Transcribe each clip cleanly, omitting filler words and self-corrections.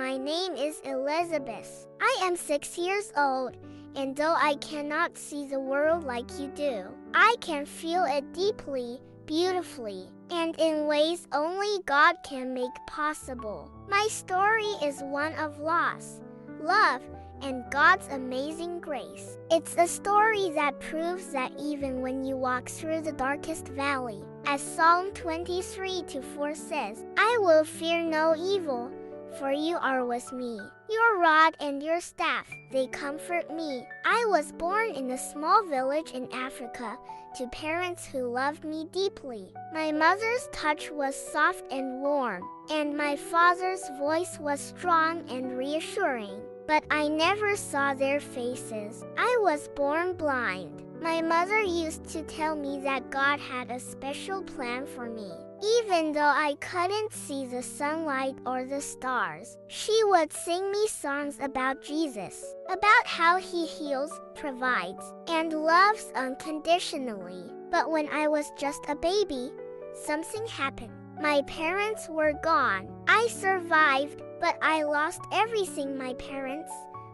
my name is Elizabeth. I am 6 years old, and though I cannot see the world like you do, I can feel it deeply, beautifully, and in ways only God can make possible. My story is one of loss, love, and God's amazing grace. It's a story that proves that even when you walk through the darkest valley, as Psalm 23:4 says, I will fear no evil, for you are with me. Your rod and your staff, they comfort me. I was born in a small village in Africa to parents who loved me deeply. My mother's touch was soft and warm, and my father's voice was strong and reassuring. But I never saw their faces. I was born blind. My mother used to tell me that God had a special plan for me. Even though I couldn't see the sunlight or the stars, she would sing me songs about Jesus, about how he heals, provides, and loves unconditionally. But when I was just a baby, something happened. My parents were gone. I survived, but I lost everything: my parents,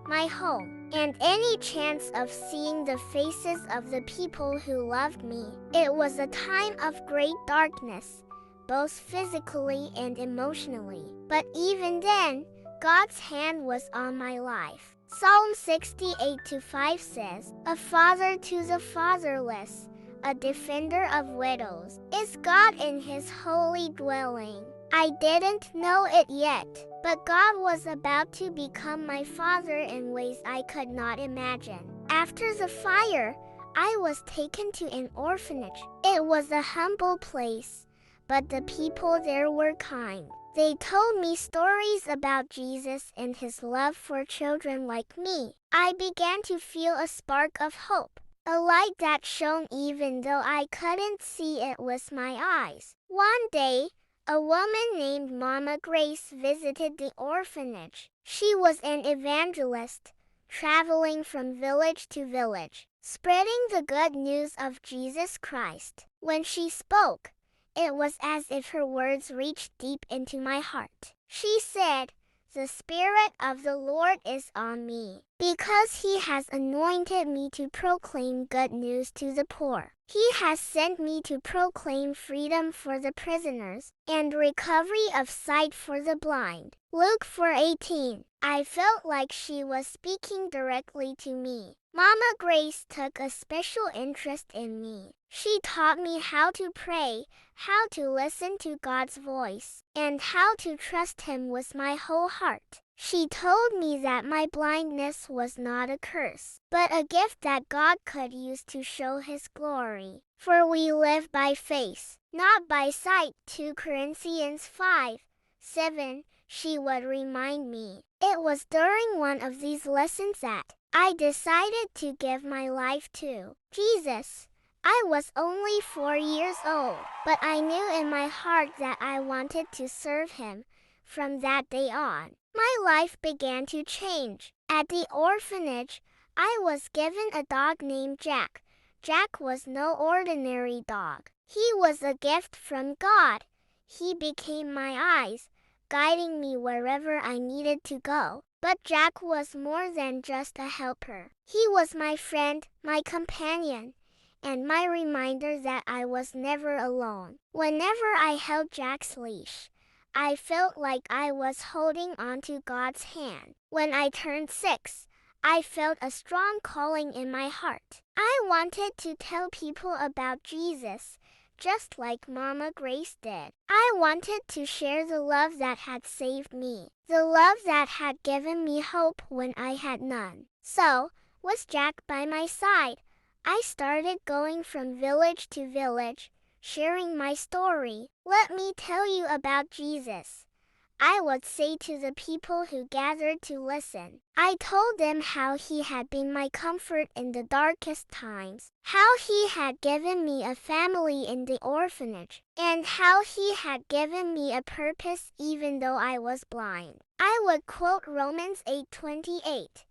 my home, and any chance of seeing the faces of the people who loved me. It was a time of great darkness, both physically and emotionally. But even then, God's hand was on my life. Psalm 68:5 says, A father to the fatherless, a defender of widows, is God in his holy dwelling. I didn't know it yet, but God was about to become my father in ways I could not imagine. After the fire, I was taken to an orphanage. It was a humble place, but the people there were kind. They told me stories about Jesus and his love for children like me. I began to feel a spark of hope, a light that shone even though I couldn't see it with my eyes. One day, a woman named Mama Grace visited the orphanage. She was an evangelist, traveling from village to village, spreading the good news of Jesus Christ. When she spoke, it was as if her words reached deep into my heart. She said, The Spirit of the Lord is on me, because he has anointed me to proclaim good news to the poor. He has sent me to proclaim freedom for the prisoners and recovery of sight for the blind. Luke 4:18. I felt like she was speaking directly to me. Mama Grace took a special interest in me. She taught me how to pray, how to listen to God's voice, and how to trust him with my whole heart. She told me that my blindness was not a curse, but a gift that God could use to show his glory. For we live by faith, not by sight. 2 Corinthians 5:7. She would remind me. It was during one of these lessons that I decided to give my life to Jesus. I was only 4 years old, but I knew in my heart that I wanted to serve him. From that day on, my life began to change. At the orphanage, I was given a dog named Jack. Jack was no ordinary dog. He was a gift from God. He became my eyes, guiding me wherever I needed to go. But Jack was more than just a helper. He was my friend, my companion, and my reminder that I was never alone. Whenever I held Jack's leash, I felt like I was holding onto God's hand. When I turned 6, I felt a strong calling in my heart. I wanted to tell people about Jesus, just like Mama Grace did. I wanted to share the love that had saved me, the love that had given me hope when I had none. So, with Jack by my side, I started going from village to village, sharing my story. Let me tell you about Jesus, I would say to the people who gathered to listen. I told them how he had been my comfort in the darkest times, how he had given me a family in the orphanage, and how he had given me a purpose even though I was blind. I would quote Romans 8:28.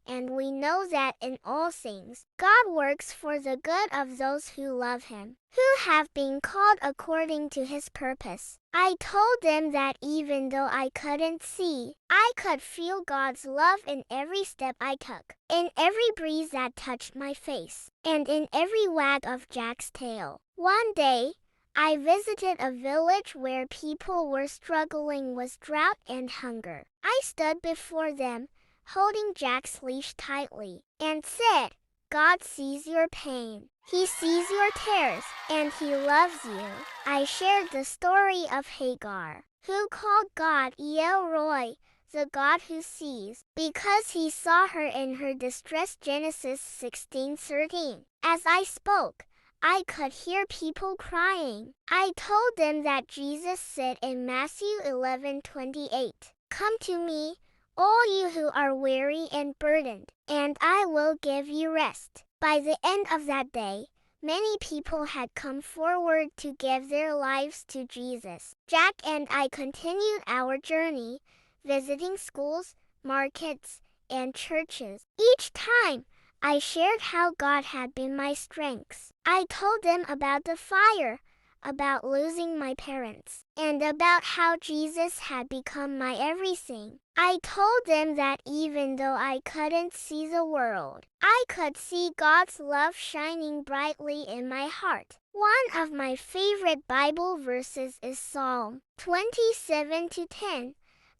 and we know that in all things, God works for the good of those who love Him, who have been called according to His purpose. I told them that even though I couldn't see, I could feel God's love in every step I took, in every breeze that touched my face, and in every wag of Jack's tail. One day, I visited a village where people were struggling with drought and hunger. I stood before them, holding Jack's leash tightly, and said, God sees your pain. He sees your tears, and He loves you. I shared the story of Hagar, who called God El Roi, the God who sees, because He saw her in her distress. Genesis 16:13. As I spoke, I could hear people crying. I told them that Jesus said in Matthew 11:28, Come to me, all you who are weary and burdened, and I will give you rest. By the end of that day, many people had come forward to give their lives to Jesus. Jack and I continued our journey, visiting schools, markets, and churches. Each time, I shared how God had been my strength. I told them about the fire, about losing my parents, and about how Jesus had become my everything. I told them that even though I couldn't see the world, I could see God's love shining brightly in my heart. One of my favorite Bible verses is Psalm 27:10.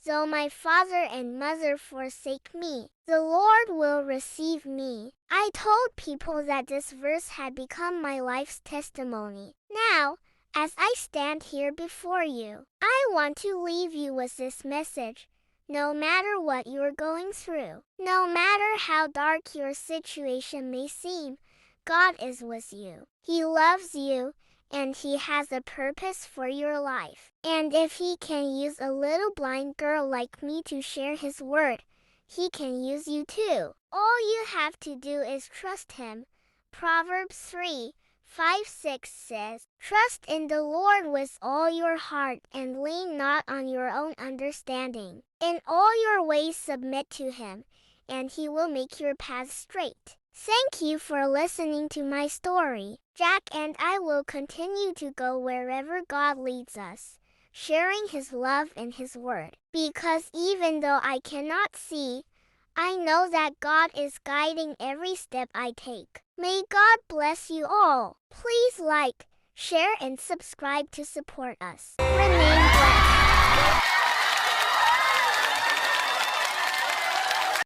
Though my father and mother forsake me, the Lord will receive me. I told people that this verse had become my life's testimony. Now, as I stand here before you, I want to leave you with this message. No matter what you're going through, no matter how dark your situation may seem, God is with you. He loves you, and He has a purpose for your life. And if He can use a little blind girl like me to share His word, He can use you too. All you have to do is trust Him. Proverbs 3:5-6 says, Trust in the Lord with all your heart and lean not on your own understanding. In all your ways submit to Him, and He will make your path straight. Thank you for listening to my story. Jack and I will continue to go wherever God leads us, sharing His love and His word. Because even though I cannot see, I know that God is guiding every step I take. May God bless you all. Please like, share, and subscribe to support us. Remain blessed.